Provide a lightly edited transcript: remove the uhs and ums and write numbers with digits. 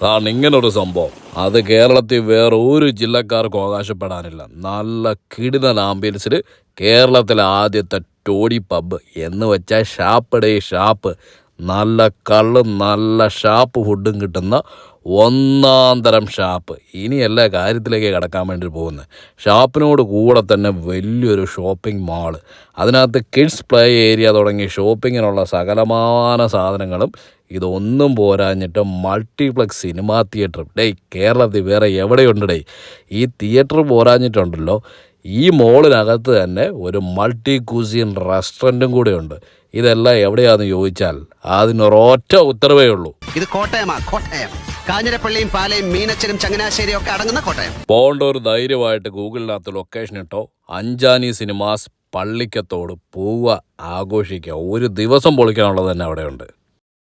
കാരണം ഇങ്ങനൊരു സംഭവം അത് കേരളത്തിൽ വേറെ ഒരു ജില്ലക്കാർക്കും അവകാശപ്പെടാനില്ല. നല്ല കിടിലൻ ആംബിയൻസിൽ കേരളത്തിലെ ആദ്യത്തെ ടോഡി പബ്ബ് എന്ന് വെച്ചാൽ ഷാപ്പടേ ഷാപ്പ്. നല്ല കള്ളും നല്ല ഷാപ്പ് ഫുഡും കിട്ടുന്ന ഒന്നാം തരം ഷാപ്പ്. ഇനിയല്ല കാര്യത്തിലേക്ക് കടക്കാൻ വേണ്ടി പോകുന്നത്. ഷാപ്പിനോട് കൂടെ തന്നെ വലിയൊരു ഷോപ്പിംഗ് മാള്, അതിനകത്ത് കിഡ്സ് പ്ലേ ഏരിയ തുടങ്ങി ഷോപ്പിങ്ങിനുള്ള സകലമാന സാധനങ്ങളും. ഇതൊന്നും പോരാഞ്ഞിട്ട് മൾട്ടിപ്ലക്സ് സിനിമാ തിയേറ്റർ. കേരളത്തിൽ വേറെ എവിടെയുണ്ട്? ഈ തിയേറ്റർ പോരാഞ്ഞിട്ടുണ്ടല്ലോ, ഈ മോളിനകത്ത് തന്നെ ഒരു മൾട്ടി കുസിൻ റെസ്റ്റോറൻറ്റും കൂടെ ഉണ്ട്. ഇതെല്ലാം എവിടെയാണെന്ന് ചോദിച്ചാൽ അതിനൊരൊറ്റ ഉത്തരവേ ഉള്ളൂ. ഇത് കോട്ടയം. കാഞ്ഞിരപ്പള്ളിയും പാലയും മീനച്ചനും ചങ്ങനാശ്ശേരിയും ഒക്കെ അടങ്ങുന്ന കോട്ടയം. പോകേണ്ട ഒരു ധൈര്യമായിട്ട് ഗൂഗിളിനകത്ത് ലൊക്കേഷൻ ഇട്ടോ, അഞ്ചാനി സിനിമാസ് പള്ളിക്കത്തോട് പോവുക, ആഘോഷിക്കുക. ഒരു ദിവസം പൊളിക്കാനുള്ളത് തന്നെ അവിടെയുണ്ട്.